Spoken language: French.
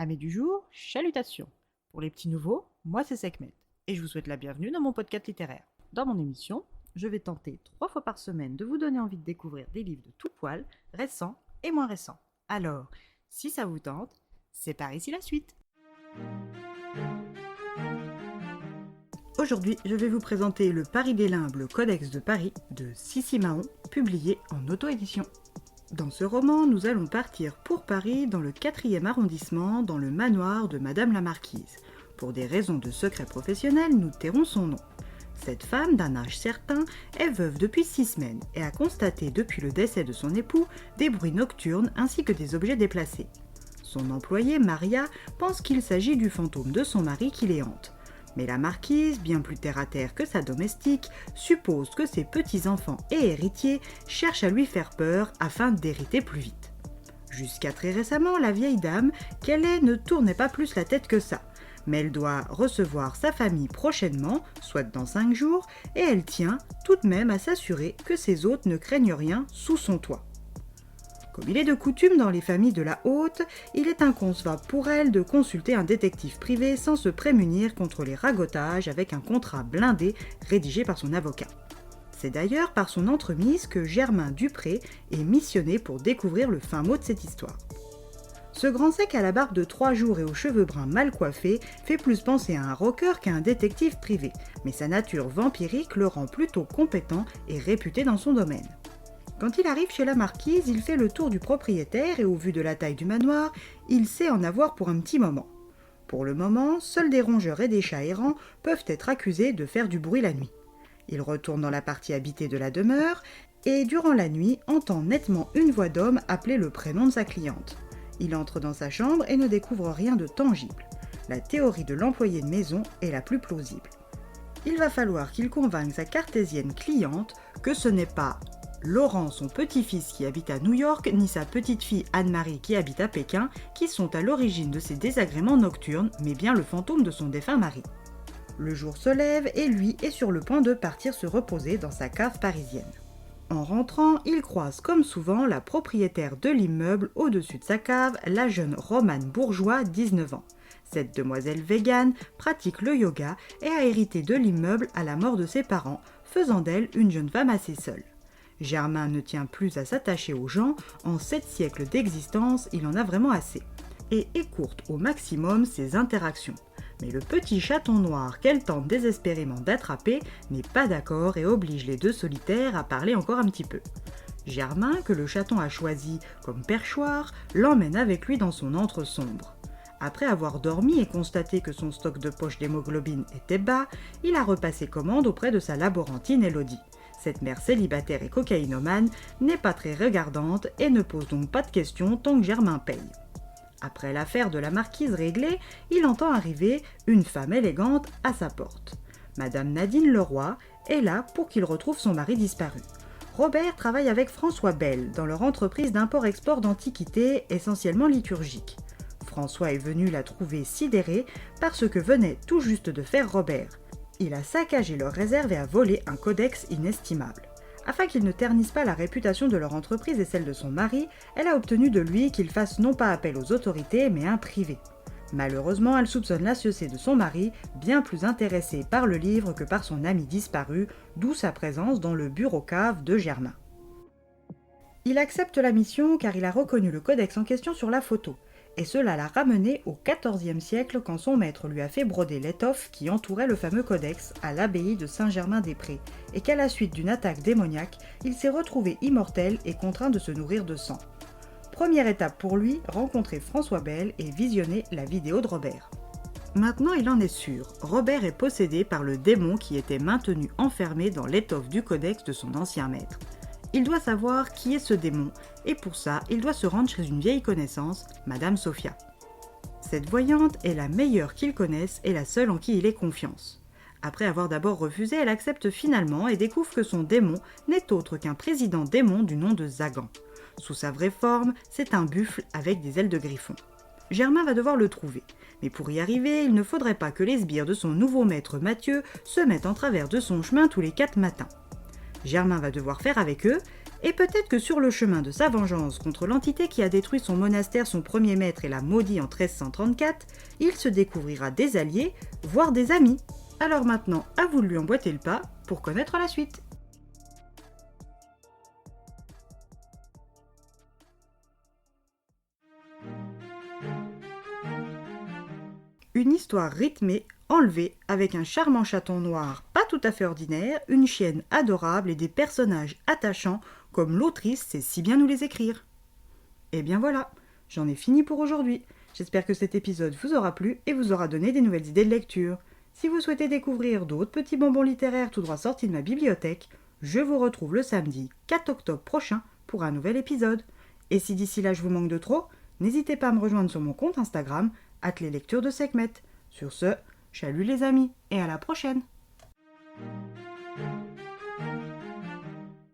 Amis du jour, chalutations. Pour les petits nouveaux, moi c'est Sekhmet et je vous souhaite la bienvenue dans mon podcast littéraire. Dans mon émission, je vais tenter 3 fois par semaine de vous donner envie de découvrir des livres de tout poil, récents et moins récents. Alors, si ça vous tente, c'est par ici la suite. Aujourd'hui, je vais vous présenter le Paris des Limbes, le Codex de Paris de Sissi Mahon, publié en auto-édition. Dans ce roman, nous allons partir pour Paris dans le 4e arrondissement, dans le manoir de Madame la Marquise. Pour des raisons de secret professionnel, nous tairons son nom. Cette femme, d'un âge certain, est veuve depuis 6 semaines et a constaté depuis le décès de son époux des bruits nocturnes ainsi que des objets déplacés. Son employée, Maria, pense qu'il s'agit du fantôme de son mari qui les hante. Mais la marquise, bien plus terre-à-terre que sa domestique, suppose que ses petits-enfants et héritiers cherchent à lui faire peur afin d'hériter plus vite. Jusqu'à très récemment, la vieille dame qu'elle est ne tournait pas plus la tête que ça. Mais elle doit recevoir sa famille prochainement, soit dans 5 jours, et elle tient tout de même à s'assurer que ses hôtes ne craignent rien sous son toit. Comme il est de coutume dans les familles de la haute, il est inconcevable pour elle de consulter un détective privé sans se prémunir contre les ragotages avec un contrat blindé rédigé par son avocat. C'est d'ailleurs par son entremise que Germain Dupré est missionné pour découvrir le fin mot de cette histoire. Ce grand sec à la barbe de 3 jours et aux cheveux bruns mal coiffés fait plus penser à un rocker qu'à un détective privé, mais sa nature vampirique le rend plutôt compétent et réputé dans son domaine. Quand il arrive chez la marquise, il fait le tour du propriétaire et au vu de la taille du manoir, il sait en avoir pour un petit moment. Pour le moment, seuls des rongeurs et des chats errants peuvent être accusés de faire du bruit la nuit. Il retourne dans la partie habitée de la demeure et, durant la nuit, entend nettement une voix d'homme appeler le prénom de sa cliente. Il entre dans sa chambre et ne découvre rien de tangible. La théorie de l'employé de maison est la plus plausible. Il va falloir qu'il convainque sa cartésienne cliente que ce n'est pas Laurent, son petit-fils qui habite à New York, ni sa petite-fille Anne-Marie qui habite à Pékin, qui sont à l'origine de ces désagréments nocturnes, mais bien le fantôme de son défunt mari. Le jour se lève et lui est sur le point de partir se reposer dans sa cave parisienne. En rentrant, il croise comme souvent la propriétaire de l'immeuble au-dessus de sa cave, la jeune Romane Bourgeois, 19 ans. Cette demoiselle végane pratique le yoga et a hérité de l'immeuble à la mort de ses parents, faisant d'elle une jeune femme assez seule. Germain ne tient plus à s'attacher aux gens, en 7 siècles d'existence, il en a vraiment assez, et écourte au maximum ses interactions. Mais le petit chaton noir qu'elle tente désespérément d'attraper n'est pas d'accord et oblige les deux solitaires à parler encore un petit peu. Germain, que le chaton a choisi comme perchoir, l'emmène avec lui dans son antre sombre. Après avoir dormi et constaté que son stock de poches d'hémoglobine était bas, il a repassé commande auprès de sa laborantine Élodie. Cette mère célibataire et cocaïnomane n'est pas très regardante et ne pose donc pas de questions tant que Germain paye. Après l'affaire de la marquise réglée, il entend arriver une femme élégante à sa porte. Madame Nadine Leroy est là pour qu'il retrouve son mari disparu. Robert travaille avec François Bell dans leur entreprise d'import-export d'antiquités essentiellement liturgiques. François est venu la trouver sidérée par ce que venait tout juste de faire Robert. Il a saccagé leur réserve et a volé un codex inestimable. Afin qu'il ne ternisse pas la réputation de leur entreprise et celle de son mari, elle a obtenu de lui qu'il fasse non pas appel aux autorités, mais un privé. Malheureusement, elle soupçonne l'associé de son mari, bien plus intéressé par le livre que par son ami disparu, d'où sa présence dans le bureau-cave de Germain. Il accepte la mission car il a reconnu le codex en question sur la photo. Et cela l'a ramené au XIVe siècle quand son maître lui a fait broder l'étoffe qui entourait le fameux codex à l'abbaye de Saint-Germain-des-Prés, et qu'à la suite d'une attaque démoniaque, il s'est retrouvé immortel et contraint de se nourrir de sang. Première étape pour lui, rencontrer François Bell et visionner la vidéo de Robert. Maintenant il en est sûr, Robert est possédé par le démon qui était maintenu enfermé dans l'étoffe du codex de son ancien maître. Il doit savoir qui est ce démon, et pour ça, il doit se rendre chez une vieille connaissance, Madame Sophia. Cette voyante est la meilleure qu'il connaisse et la seule en qui il ait confiance. Après avoir d'abord refusé, elle accepte finalement et découvre que son démon n'est autre qu'un président démon du nom de Zagan. Sous sa vraie forme, c'est un buffle avec des ailes de griffon. Germain va devoir le trouver, mais pour y arriver, il ne faudrait pas que les sbires de son nouveau maître Mathieu se mettent en travers de son chemin tous les 4 matins. Germain va devoir faire avec eux Et peut-être que sur le chemin de sa vengeance contre l'entité qui a détruit son monastère, son premier maître et l'a maudit en 1334, il se découvrira des alliés, voire des amis. Alors maintenant, à vous de lui emboîter le pas pour connaître la suite. Une histoire rythmée, enlevée, avec un charmant chaton noir pas tout à fait ordinaire, une chienne adorable et des personnages attachants comme l'autrice sait si bien nous les écrire. Et bien voilà, j'en ai fini pour aujourd'hui. J'espère que cet épisode vous aura plu et vous aura donné des nouvelles idées de lecture. Si vous souhaitez découvrir d'autres petits bonbons littéraires tout droit sortis de ma bibliothèque, je vous retrouve le samedi 4 octobre prochain pour un nouvel épisode. Et si d'ici là je vous manque de trop, n'hésitez pas à me rejoindre sur mon compte Instagram @leslecturesdesekhmet. Sur ce, chalut les amis et à la prochaine.